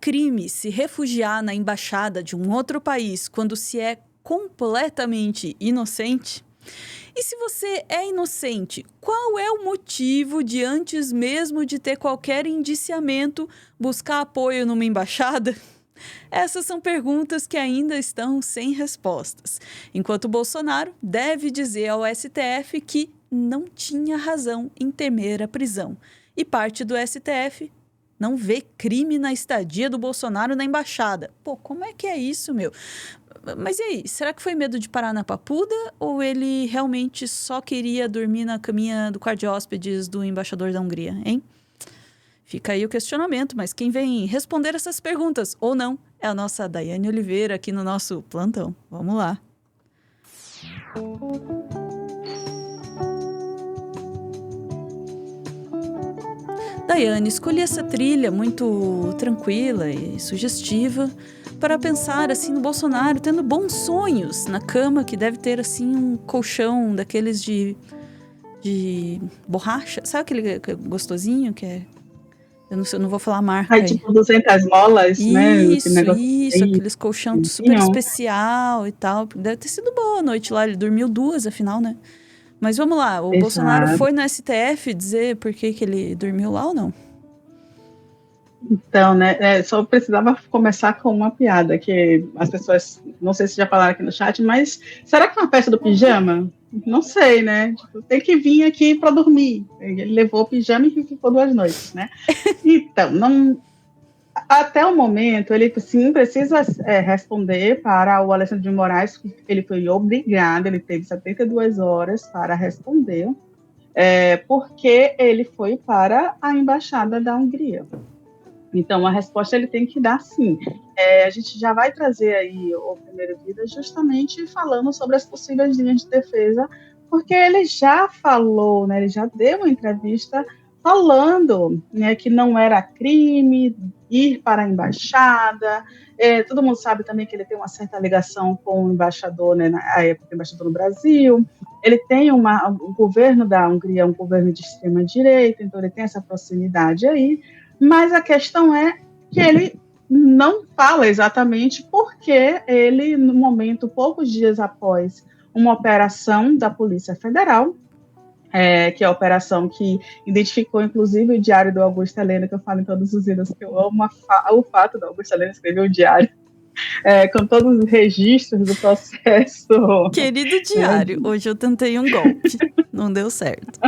crime se refugiar na embaixada de um outro país quando se é completamente inocente? E se você é inocente, qual é o motivo de, antes mesmo de ter qualquer indiciamento, buscar apoio numa embaixada? Essas são perguntas que ainda estão sem respostas. Enquanto Bolsonaro deve dizer ao STF que não tinha razão em temer a prisão. E parte do STF não vê crime na estadia do Bolsonaro na embaixada. Pô, como é que é isso, meu? Mas e aí, será que foi medo de parar na Papuda ou ele realmente só queria dormir na caminha do quarto de hóspedes do embaixador da Hungria, hein? Fica aí o questionamento, mas quem vem responder essas perguntas, ou não, é a nossa Daiane Oliveira aqui no nosso plantão. Vamos lá. Daiane, escolhi essa trilha muito tranquila e sugestiva para pensar assim no Bolsonaro tendo bons sonhos na cama, que deve ter assim um colchão daqueles de borracha. Sabe aquele gostosinho que é... Eu não vou falar a marca aí. Tipo 200 molas, né? Isso, aqueles colchão super especial e tal. Deve ter sido boa a noite lá, ele dormiu 2, afinal, né? Mas vamos lá, o Bolsonaro foi no STF dizer por que ele dormiu lá ou não? Então, né, só precisava começar com uma piada, que as pessoas, não sei se já falaram aqui no chat, mas será que é uma peça do pijama? Não sei, né? Tipo, tem que vir aqui para dormir. Ele levou o pijama e ficou 2 noites, né? Então, até o momento, ele sim precisa responder para o Alexandre de Moraes, que ele foi obrigado, ele teve 72 horas para responder, porque ele foi para a Embaixada da Hungria. Então, a resposta ele tem que dar sim. A gente já vai trazer aí o Primeiro Vida justamente falando sobre as possíveis linhas de defesa, porque ele já falou, né, ele já deu uma entrevista falando, né, que não era crime ir para a embaixada. Todo mundo sabe também que ele tem uma certa ligação com o embaixador, né, na época, embaixador no Brasil. Ele tem o governo da Hungria, um governo de extrema-direita, então ele tem essa proximidade aí. Mas a questão é que ele não fala exatamente porque ele, no momento, poucos dias após uma operação da Polícia Federal, que é a operação que identificou, inclusive, o diário do Augusto Helena, que eu falo em todos os vídeos, que eu amo o fato do Augusto Helena escrever o diário, com todos os registros do processo. Querido diário, hoje eu tentei um golpe, não deu certo.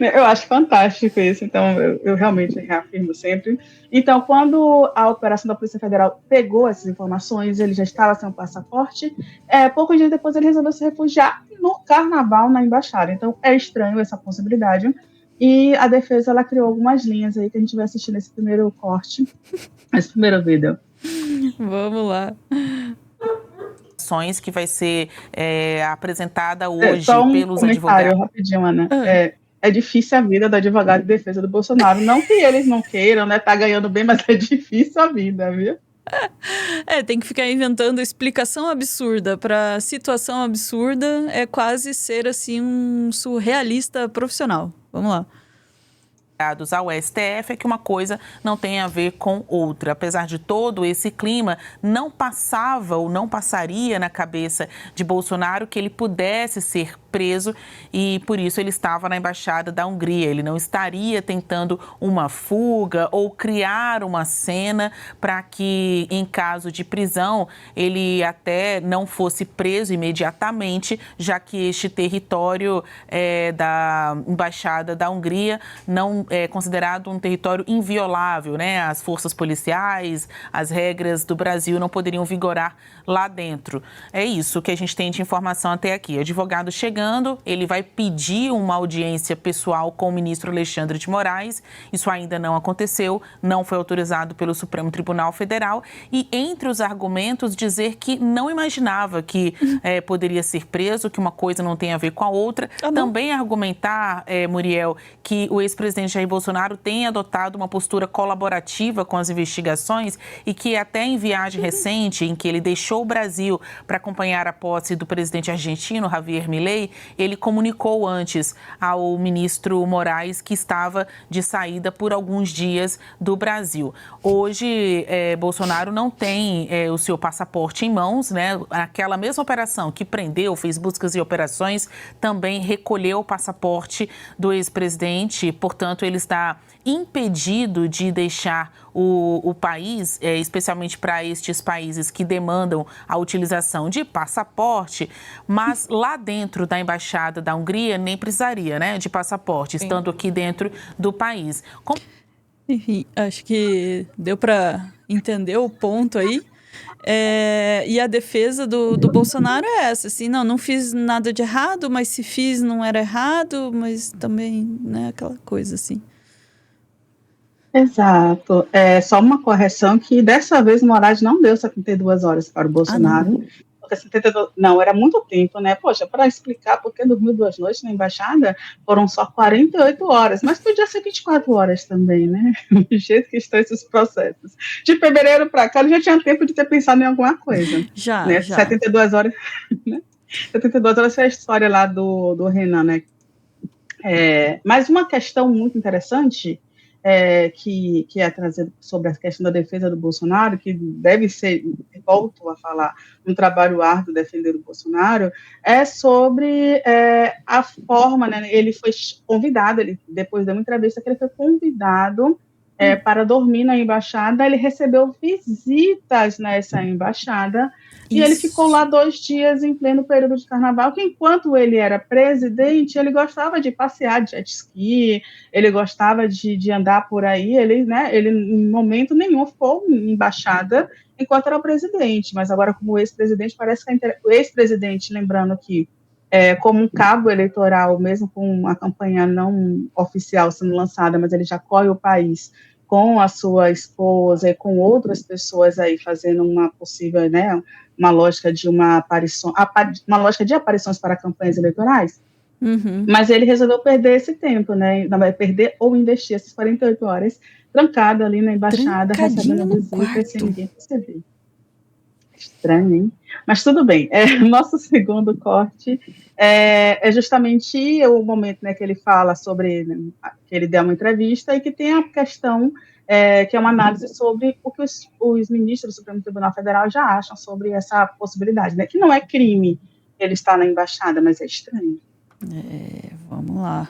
Eu acho fantástico isso, então eu realmente reafirmo sempre. Então, quando a operação da Polícia Federal pegou essas informações, ele já estava sem o passaporte, poucos dias depois ele resolveu se refugiar no carnaval na embaixada. Então, é estranho essa possibilidade. E a defesa, ela criou algumas linhas aí que a gente vai assistir nesse primeiro corte, nesse primeiro vídeo. Vamos lá. Que vai ser apresentada hoje pelos advogados. Rapidinho, Ana. É difícil a vida do advogado de defesa do Bolsonaro. Não que eles não queiram, né? Tá ganhando bem, mas é difícil a vida, viu? Tem que ficar inventando explicação absurda para situação absurda. É quase ser, assim, um surrealista profissional. Vamos lá. Ao STF é que uma coisa não tem a ver com outra. Apesar de todo esse clima, não passava ou não passaria na cabeça de Bolsonaro que ele pudesse ser preso e por isso ele estava na Embaixada da Hungria. Ele não estaria tentando uma fuga ou criar uma cena para que, em caso de prisão, ele até não fosse preso imediatamente, já que este território da Embaixada da Hungria não é considerado um território inviolável, né? As forças policiais, as regras do Brasil não poderiam vigorar lá dentro. É isso que a gente tem de informação até aqui. O advogado chegando, ele vai pedir uma audiência pessoal com o ministro Alexandre de Moraes. Isso ainda não aconteceu, não foi autorizado pelo Supremo Tribunal Federal. E entre os argumentos, dizer que não imaginava que poderia ser preso, que uma coisa não tem a ver com a outra. Também argumentar, Muriel, que o ex-presidente Jair Bolsonaro tem adotado uma postura colaborativa com as investigações e que até em viagem recente, em que ele deixou o Brasil para acompanhar a posse do presidente argentino, Javier Milei, ele comunicou antes ao ministro Moraes que estava de saída por alguns dias do Brasil. Hoje, Bolsonaro não tem o seu passaporte em mãos, né? Aquela mesma operação que prendeu, fez buscas e operações, também recolheu o passaporte do ex-presidente, portanto, ele está impedido de deixar o país, especialmente para estes países que demandam a utilização de passaporte, mas lá dentro da Embaixada da Hungria nem precisaria, né, de passaporte, estando aqui dentro do país. Enfim, acho que deu para entender o ponto aí. E a defesa do Bolsonaro é essa, assim, não fiz nada de errado, mas se fiz não era errado, mas também, né, aquela coisa assim. Exato. Só uma correção que dessa vez o Moraes não deu 72 horas para o Bolsonaro. Porque 72, não, era muito tempo, né? Poxa, para explicar por que dormiu 2 noites na embaixada, foram só 48 horas, mas podia ser 24 horas também, né? Do jeito que estão esses processos. De fevereiro para cá, ele já tinha tempo de ter pensado em alguma coisa. Já. 72 horas, né? 72 horas foi a história lá do Renan, né? Mas uma questão muito interessante que é trazido sobre a questão da defesa do Bolsonaro, que deve ser, volto a falar, um trabalho árduo defender o Bolsonaro, é sobre a forma, né, ele foi convidado, depois de uma entrevista que ele foi convidado para dormir na embaixada, ele recebeu visitas nessa embaixada, e ele ficou lá 2 dias em pleno período de carnaval, que enquanto ele era presidente, ele gostava de passear de jet ski, ele gostava de andar por aí, ele em momento nenhum ficou em embaixada enquanto era o presidente, mas agora como ex-presidente, parece que o ex-presidente, lembrando que como um cabo eleitoral, mesmo com a campanha não oficial sendo lançada, mas ele já corre o país com a sua esposa e com outras pessoas aí fazendo uma possível, né, uma lógica de uma lógica de aparições para campanhas eleitorais. Uhum. Mas ele resolveu perder esse tempo, né? Não vai perder ou investir essas 48 horas trancado ali na embaixada, recebendo visita sem ninguém perceber. Estranho, hein? Mas tudo bem. Nosso segundo corte é justamente o momento, né, que ele fala sobre, né, que ele deu uma entrevista e que tem a questão que é uma análise sobre o que os ministros do Supremo Tribunal Federal já acham sobre essa possibilidade, né? Que não é crime ele estar na embaixada, mas é estranho. Vamos lá.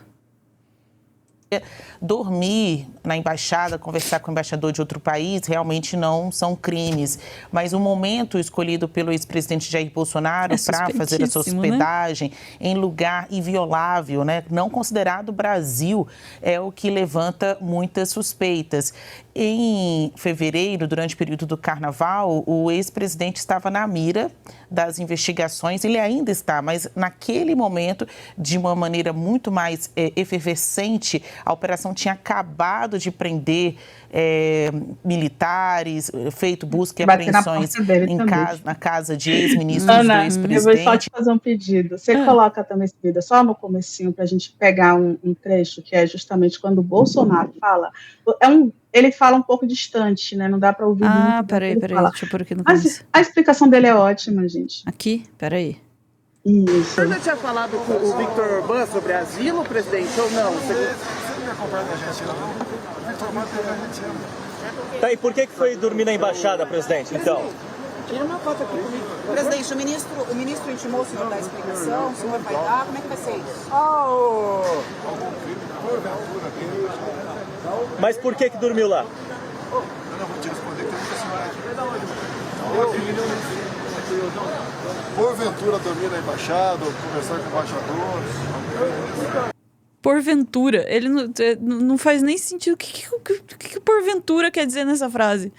Dormir na embaixada, conversar com o embaixador de outro país, realmente não são crimes. Mas o momento escolhido pelo ex-presidente Jair Bolsonaro para fazer a sua hospedagem, né, em lugar inviolável, né, não considerado Brasil, é o que levanta muitas suspeitas. Em fevereiro, durante o período do Carnaval, o ex-presidente estava na mira das investigações, ele ainda está, mas naquele momento, de uma maneira muito mais efervescente, a operação tinha acabado de prender militares, feito busca e apreensões na casa de ex-ministros do ex-presidente. Eu vou só te fazer um pedido. Você coloca também esse vídeo só no comecinho para a gente pegar um trecho que é justamente quando o Bolsonaro fala. Ele fala um pouco distante, né? Não dá para ouvir muito. Peraí, deixa eu pôr aqui no começo. A explicação dele é ótima, gente. Aqui? Peraí. Isso. Você já tinha falado com o Victor Orbán sobre asilo, presidente, ou não? Tá, e por que foi dormir na embaixada, presidente, então? Tira uma foto aqui comigo. Presidente, o ministro intimou o senhor a dar explicação, o senhor vai dar, como é que vai ser isso? Mas por que dormiu lá? Eu não vou te responder, tem muita senhora aqui. Porventura dormir na embaixada, ou conversar com embaixadores. Porventura, ele não faz nem sentido. O que porventura quer dizer nessa frase?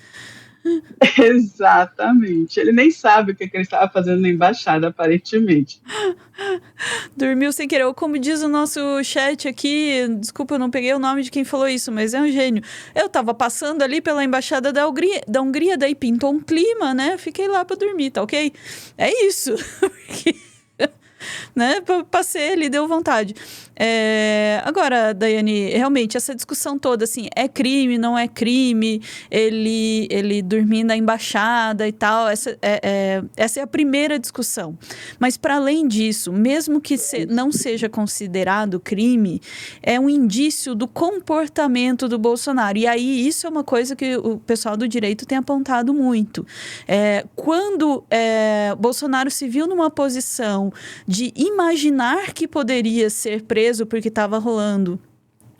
Exatamente. Ele nem sabe o que ele estava fazendo na embaixada, aparentemente. Dormiu sem querer. Ou como diz o nosso chat aqui, desculpa, eu não peguei o nome de quem falou isso, mas é um gênio. Eu tava passando ali pela embaixada da Hungria, daí pintou um clima, né? Fiquei lá pra dormir, tá ok? É isso. né? Passei ali, deu vontade. Agora, Daiane, realmente, essa discussão toda, assim, é crime, não é crime, ele dormir na embaixada e tal, essa é a primeira discussão. Mas, para além disso, mesmo que não seja considerado crime, é um indício do comportamento do Bolsonaro. E aí, isso é uma coisa que o pessoal do direito tem apontado muito. Quando Bolsonaro se viu numa posição de imaginar que poderia ser preso porque estava rolando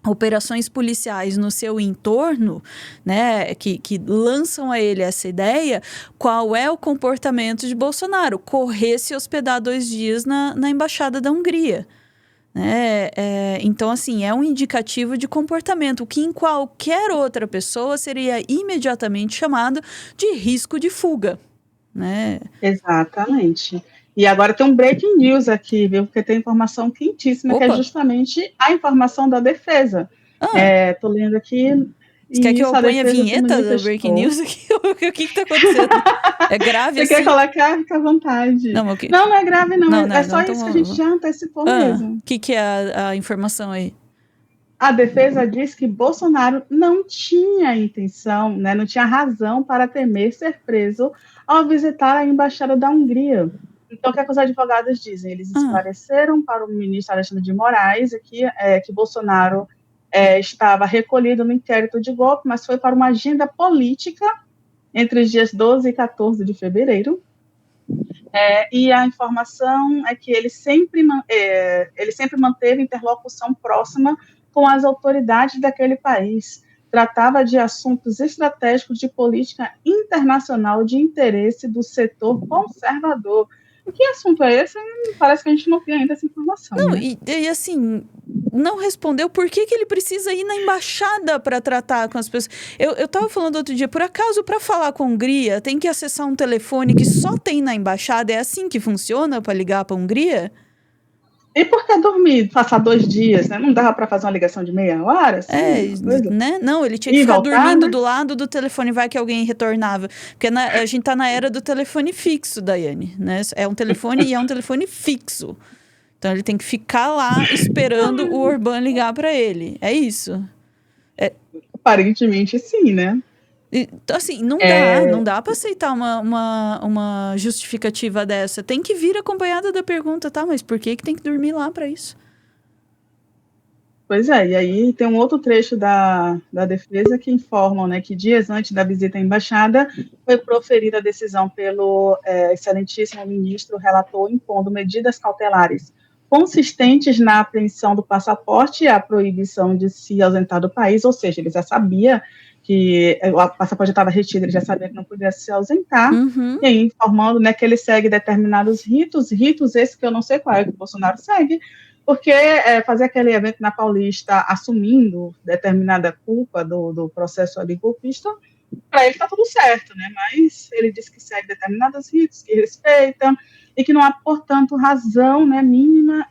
operações policiais no seu entorno, né, que lançam a ele essa ideia, qual é o comportamento de Bolsonaro? Correr se hospedar 2 dias na Embaixada da Hungria. Então, assim, é um indicativo de comportamento que em qualquer outra pessoa seria imediatamente chamado de risco de fuga, né? Exatamente. E agora tem um breaking news aqui, viu? Porque tem informação quentíssima, que é Opa. justamente a informação da defesa. Tô lendo aqui. Você quer que eu ponha a vinheta do Breaking News aqui? O que está acontecendo? É grave Você assim? quer colocar? Fica à vontade. Não, não é grave, não. É só então isso que a gente já antecipou mesmo. O que é a informação aí? A defesa diz que Bolsonaro não tinha intenção, né, não tinha razão para temer ser preso ao visitar a Embaixada da Hungria. Então, o que os advogados dizem? Eles esclareceram para o ministro Alexandre de Moraes que Bolsonaro estava recolhido no inquérito de golpe, mas foi para uma agenda política entre os dias 12 e 14 de fevereiro. E a informação é que ele sempre manteve interlocução próxima com as autoridades daquele país. Tratava de assuntos estratégicos de política internacional de interesse do setor conservador. Que assunto é esse? Parece que a gente não tem ainda essa informação. Não, né? e assim, não respondeu por que ele precisa ir na embaixada para tratar com as pessoas. Eu tava falando outro dia, por acaso, para falar com a Hungria, tem que acessar um telefone que só tem na embaixada? É assim que funciona para ligar para a Hungria? E por que dormir, passar 2 dias, né? Não dava para fazer uma ligação de meia hora? Assim, né? Não, ele tinha que ficar dormindo do lado do telefone, vai que alguém retornava. Porque a gente tá na era do telefone fixo, Daiane, né? É um telefone e é um telefone fixo. Então ele tem que ficar lá esperando o Orbán ligar para ele. É isso. Aparentemente sim, né? Então, assim, não dá para aceitar uma justificativa dessa. Tem que vir acompanhada da pergunta, tá? Mas por que tem que dormir lá para isso? Pois é, e aí tem um outro trecho da defesa que informam, né, que dias antes da visita à embaixada foi proferida a decisão pelo excelentíssimo ministro relator impondo medidas cautelares consistentes na apreensão do passaporte e a proibição de se ausentar do país, ou seja, ele já sabia que o passaporte estava retido, ele já sabia que não podia se ausentar, e aí informando, né, que ele segue determinados ritos esses que eu não sei qual é que o Bolsonaro segue, porque fazer aquele evento na Paulista assumindo determinada culpa do processo ali golpista, para ele está tudo certo, né? Mas ele diz que segue determinados ritos, que respeita, e que não há, portanto, razão, né, mínima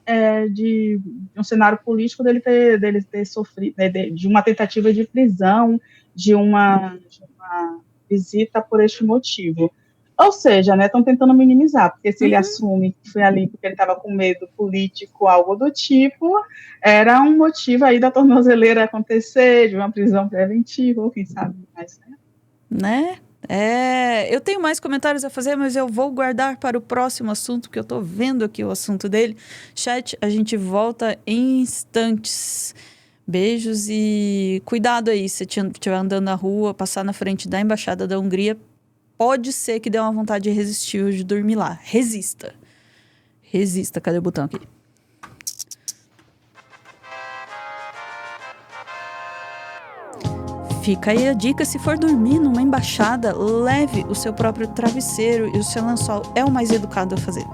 de um cenário político dele ter sofrido, né, de uma tentativa de prisão, de uma visita por este motivo. Ou seja, né, estão tentando minimizar, porque se ele assume que foi ali porque ele estava com medo político, algo do tipo, era um motivo aí da tornozeleira acontecer, de uma prisão preventiva, ou quem sabe mais, né? Eu tenho mais comentários a fazer, mas eu vou guardar para o próximo assunto, porque eu estou vendo aqui o assunto dele. Chat, a gente volta em instantes. Beijos e cuidado aí, se estiver andando na rua, passar na frente da Embaixada da Hungria, pode ser que dê uma vontade irresistível de dormir lá. Resista. Resista. Cadê o botão aqui? Fica aí a dica, se for dormir numa embaixada, leve o seu próprio travesseiro e o seu lençol. É o mais educado a fazer.